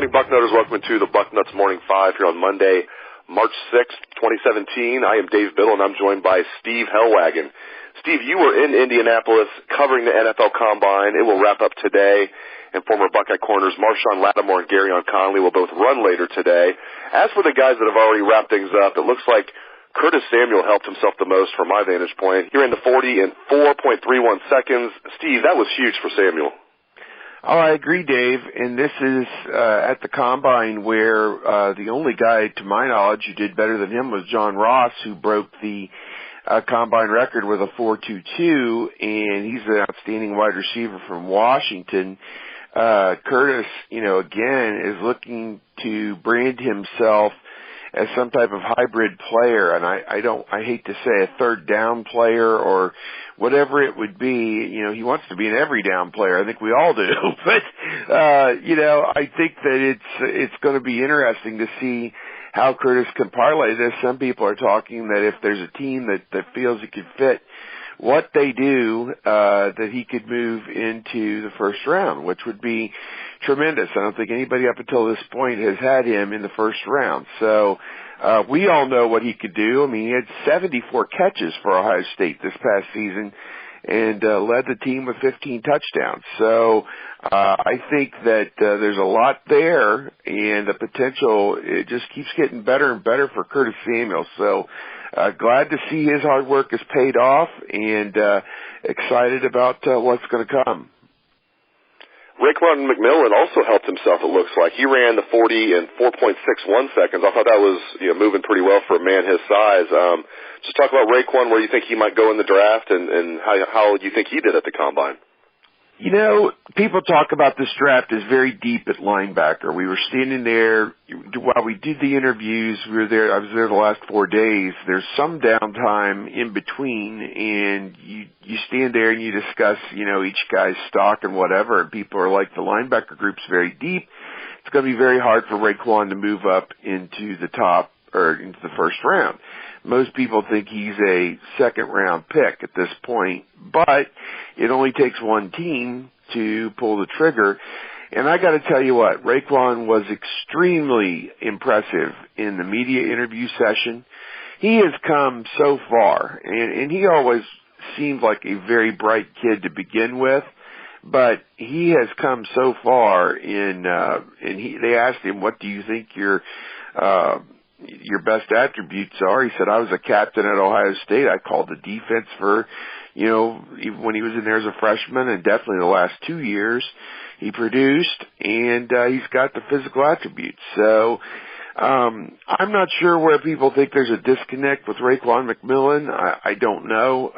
morning, Bucknutters. Welcome to the Bucknuts Morning 5 here on Monday, March 6th, 2017. I am Dave Biddle, and I'm joined by Steve Helwagen. Steve, you were in Indianapolis covering the NFL Combine. It will wrap up today, and former Buckeye corners Marshawn Lattimore and Garyon Conley will both run later today. As for the guys that have already wrapped things up, it looks like Curtis Samuel helped himself the most from my vantage point. He ran the 40 in 4.31 seconds. Steve, that was huge for Samuel. Oh, I agree, Dave. And this is at the Combine where the only guy, to my knowledge, who did better than him was John Ross, who broke the Combine record with a 4.22, and he's an outstanding wide receiver from Washington. Curtis, again, is looking to brand himself as some type of hybrid player, and I hate to say a third down player or whatever it would be. He wants to be an every down player. I think we all do. But, I think that it's going to be interesting to see how Curtis can parlay this. Some people are talking that if there's a team that feels it could fit what they do, that he could move into the first round, which would be tremendous. I don't think anybody up until this point has had him in the first round. So we all know what he could do. I mean, he had 74 catches for Ohio State this past season and led the team with 15 touchdowns. So I think that there's a lot there, and the potential, it just keeps getting better and better for Curtis Samuel. So glad to see his hard work has paid off, and excited about what's going to come. Raekwon McMillan also helped himself, it looks like. He ran the 40 in 4.61 seconds. I thought that was moving pretty well for a man his size. Just talk about Raekwon, where you think he might go in the draft, and how you think he did at the Combine. People talk about this draft as very deep at linebacker. We were standing there while we did the interviews. I was there the last 4 days. There's some downtime in between, and you stand there and you discuss, each guy's stock and whatever. And people are like, the linebacker group's very deep. It's going to be very hard for Raekwon to move up into the top or into the first round. Most people think he's a second-round pick at this point, but it only takes one team to pull the trigger. And I got to tell you what, Raekwon was extremely impressive in the media interview session. He has come so far, and he always seemed like a very bright kid to begin with, but he has come so far in, they asked him, what do you think your best attributes are? He said, I was a captain at Ohio State. I called the defense for, even when he was in there as a freshman, and definitely the last 2 years he produced, and he's got the physical attributes. So I'm not sure where people think there's a disconnect with Raekwon McMillan. I don't know.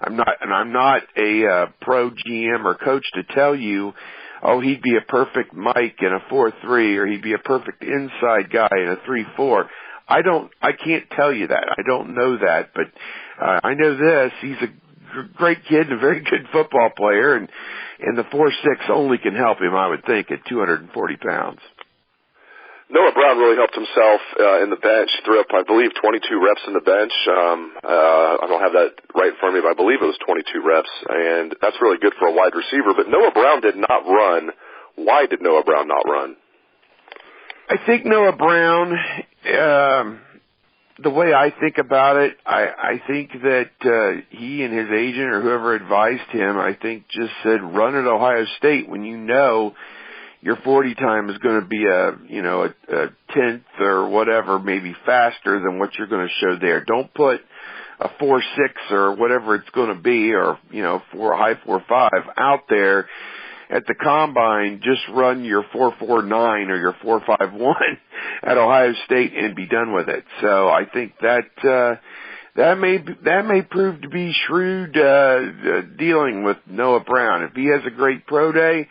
I'm not a pro GM or coach to tell you, oh, he'd be a perfect Mike in a 4-3, or he'd be a perfect inside guy in a 3-4. I can't tell you that. I don't know that, but I know this. He's a great kid and a very good football player, and the 4.6 only can help him, I would think, at 240 pounds. Noah Brown really helped himself in the bench. Threw up, I believe, 22 reps in the bench. I don't have that right in front of me, but I believe it was 22 reps, and that's really good for a wide receiver. But Noah Brown did not run. Why did Noah Brown not run? I think Noah Brown, the way I think about it, I think that he and his agent or whoever advised him, I think just said, run at Ohio State when you know your 40 time is going to be a tenth or whatever, maybe faster than what you're going to show there. Don't put a 4.6 or whatever it's going to be, or high 4.5 out there at the Combine. Just run your 4.49 or your 4.51 at Ohio State and be done with it. So I think that may prove to be shrewd dealing with Noah Brown. If he has a great pro day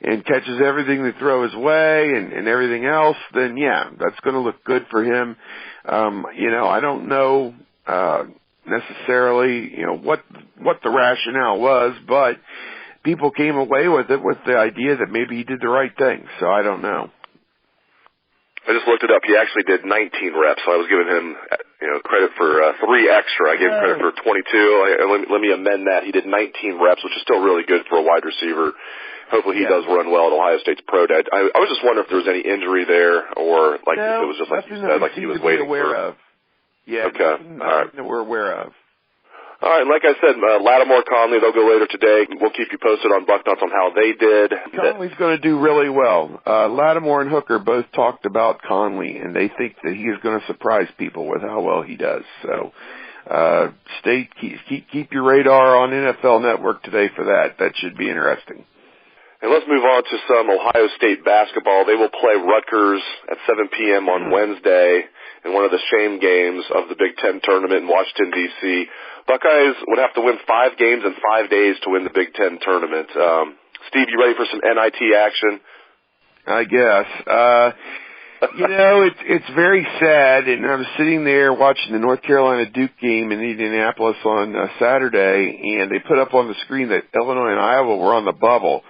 and catches everything they throw his way and everything else, then yeah, that's going to look good for him. I don't know necessarily, what the rationale was, but people came away with it with the idea that maybe he did the right thing. So I don't know. I just looked it up. He actually did 19 reps, so I was giving him, credit for 3 extra. I gave him credit for 22. Let me amend that. He did 19 reps, which is still really good for a wide receiver. hopefully he does run well at Ohio State's pro day. I was just wondering if there was any injury there, or like if it was just like you said, like he was waiting for. Of. Yeah, okay, nothing all right, that we're aware of. All right, like I said, Lattimore, Conley, they'll go later today. We'll keep you posted on Bucknuts on how they did. Conley's going to do really well. Lattimore and Hooker both talked about Conley, and they think that he is going to surprise people with how well he does. So keep your radar on NFL Network today for that. That should be interesting. And let's move on to some Ohio State basketball. They will play Rutgers at 7 p.m. on Wednesday in one of the shame games of the Big Ten tournament in Washington, D.C. Buckeyes would have to win 5 games in 5 days to win the Big Ten tournament. Steve, you ready for some NIT action? I guess. It's very sad, and I was sitting there watching the North Carolina Duke game in Indianapolis on Saturday, and they put up on the screen that Illinois and Iowa were on the bubble.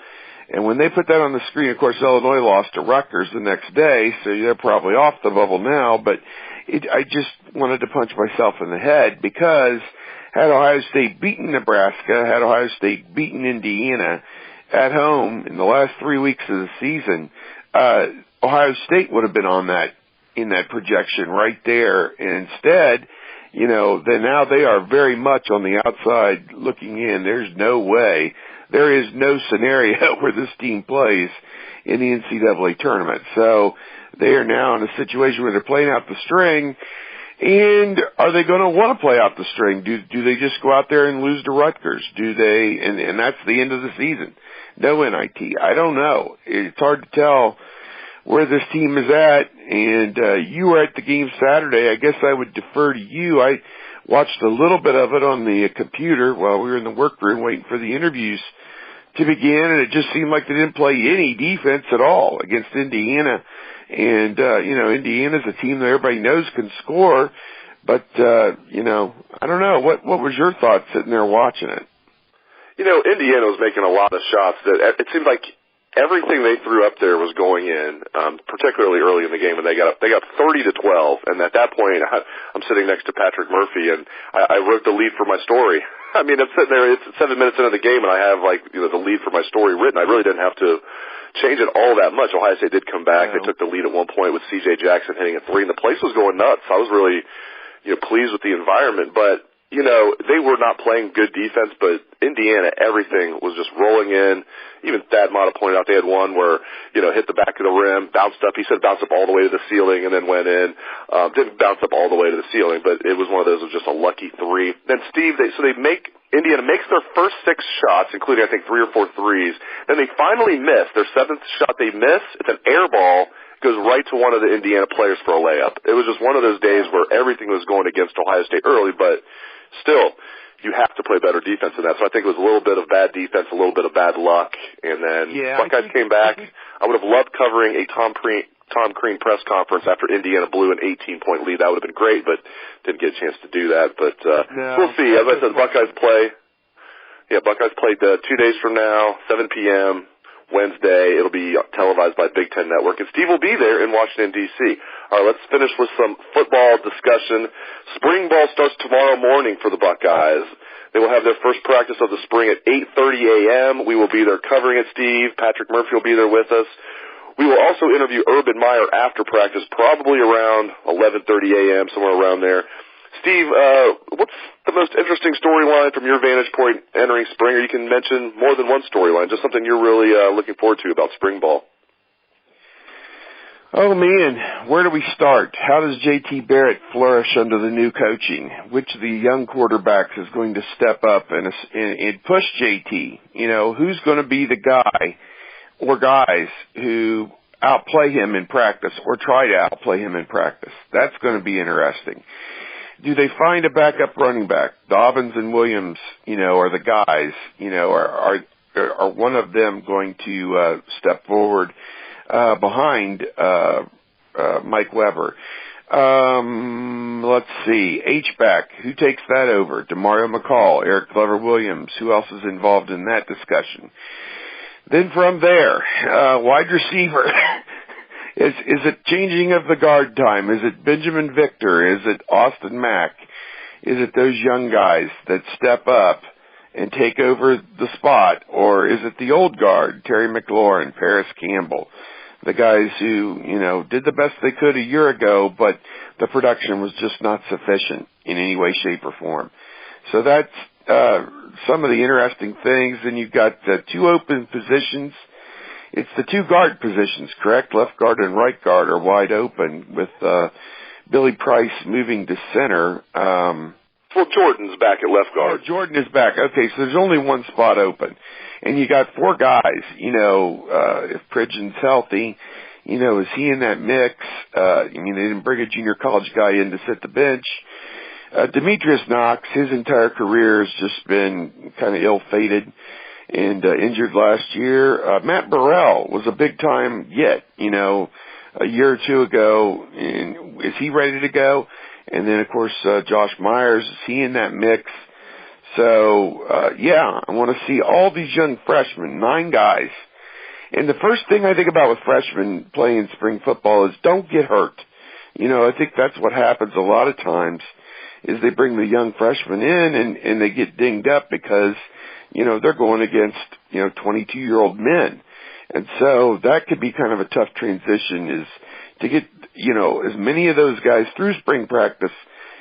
And when they put that on the screen, of course, Illinois lost to Rutgers the next day, so they're probably off the bubble now. But I just wanted to punch myself in the head because had Ohio State beaten Nebraska, had Ohio State beaten Indiana at home in the last 3 weeks of the season, Ohio State would have been on that in that projection right there. And instead, then now they are very much on the outside looking in. There's no way. There is no scenario where this team plays in the NCAA tournament. So they are now in a situation where they're playing out the string. And are they going to want to play out the string? Do they just go out there and lose to Rutgers? Do they? And that's the end of the season. No NIT. I don't know. It's hard to tell where this team is at. And you were at the game Saturday. I guess I would defer to you. I watched a little bit of it on the computer while we were in the workroom waiting for the interviews to begin, and it just seemed like they didn't play any defense at all against Indiana. And, Indiana's a team that everybody knows can score, but, I don't know. What was your thought sitting there watching it? Indiana was making a lot of shots that it seemed like everything they threw up there was going in, particularly early in the game, and they got 30-12. And at that point, I'm sitting next to Patrick Murphy, and I wrote the lead for my story. I mean, I'm sitting there, it's 7 minutes into the game, and I have the lead for my story written. I really didn't have to change it all that much. Ohio State did come back. They took the lead at one point with C.J. Jackson hitting a 3, and the place was going nuts. I was really, pleased with the environment, but they were not playing good defense, but Indiana, everything was just rolling in. Even Thad Matta pointed out they had one where, hit the back of the rim, bounced up. He said bounced up all the way to the ceiling and then went in. Didn't bounce up all the way to the ceiling, but it was one of those was just a lucky 3. Then Steve, Indiana makes their first 6 shots, including I think 3 or 4 threes. Then they finally miss. Their 7th shot they miss. It's an air ball. Goes right to one of the Indiana players for a layup. It was just one of those days where everything was going against Ohio State early, but still, you have to play better defense than that. So I think it was a little bit of bad defense, a little bit of bad luck, and then Buckeyes came back. I would have loved covering a Tom Crean press conference after Indiana blew an 18-point lead. That would have been great, but didn't get a chance to do that. But we'll see. As I said, Buckeyes play. Yeah, Buckeyes play 2 days from now, 7 p.m. Wednesday. It'll be televised by Big Ten Network, and Steve will be there in Washington, D.C. All right, let's finish with some football discussion. Spring ball starts tomorrow morning for the Buckeyes. They will have their first practice of the spring at 8:30 a.m. We will be there covering it, Steve. Patrick Murphy will be there with us. We will also interview Urban Meyer after practice, probably around 11:30 a.m., somewhere around there. Steve, what's the most interesting storyline from your vantage point entering spring? Or you can mention more than one storyline, just something you're really looking forward to about spring ball. Oh, man, where do we start? How does J.T. Barrett flourish under the new coaching? Which of the young quarterbacks is going to step up and push J.T.? Who's going to be the guy or guys who outplay him in practice or try to outplay him in practice? That's going to be interesting. Do they find a backup running back? Dobbins and Williams, are the guys, are one of them going to step forward behind Mike Weber? Let's see. H-back, who takes that over? Demario McCall, Eric Glover-Williams, who else is involved in that discussion? Then from there, wide receiver. Is it changing of the guard time? Is it Benjamin Victor? Is it Austin Mack? Is it those young guys that step up and take over the spot? Or is it the old guard, Terry McLaurin, Paris Campbell, the guys who, did the best they could a year ago, but the production was just not sufficient in any way, shape, or form? So that's some of the interesting things. And you've got the two open positions. It's the two guard positions, correct? Left guard and right guard are wide open with Billy Price moving to center. Well, Jordan's back at left guard. Oh, Jordan is back. Okay, so there's only one spot open. And you got four guys. If Pridgeon's healthy, is he in that mix? They didn't bring a junior college guy in to sit the bench. Demetrius Knox, his entire career has just been kind of ill-fated and injured last year. Matt Burrell was a big-time get, a year or two ago. And is he ready to go? And then, of course, Josh Myers, is he in that mix? So, I want to see all these young freshmen, 9 guys. And the first thing I think about with freshmen playing spring football is don't get hurt. I think that's what happens a lot of times is they bring the young freshmen in and they get dinged up because, they're going against, 22-year-old men. And so that could be kind of a tough transition is to get, as many of those guys through spring practice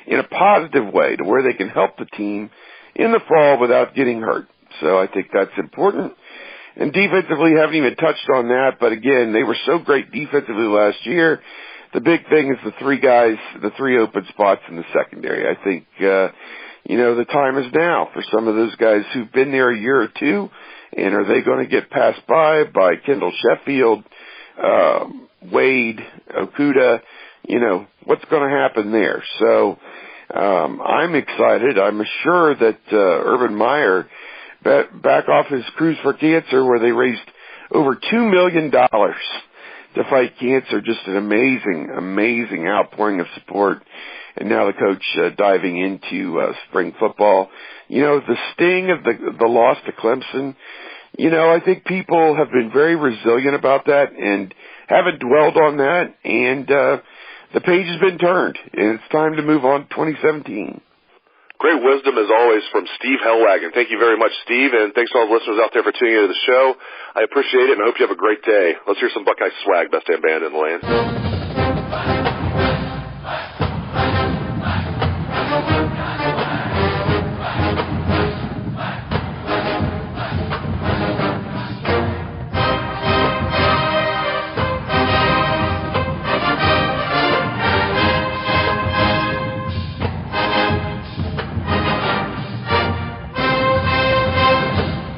in a positive way to where they can help the team in the fall without getting hurt. So I think that's important. And defensively, haven't even touched on that, but again, they were so great defensively last year. The big thing is the 3 guys, the 3 open spots in the secondary. I think, the time is now for some of those guys who've been there a year or two, and are they going to get passed by Kendall Sheffield, Wade, Okuda? What's going to happen there? So, I'm excited. I'm sure that, Urban Meyer, back off his Cruise for Cancer where they raised over $2 million to fight cancer, just an amazing outpouring of support. And now the coach, diving into, spring football. The sting of the loss to Clemson, I think people have been very resilient about that and haven't dwelled on that. And, the page has been turned, and it's time to move on to 2017. Great wisdom, as always, from Steve Helwagen. Thank you very much, Steve, and thanks to all the listeners out there for tuning into the show. I appreciate it, and I hope you have a great day. Let's hear some Buckeye swag, best damn band in the land.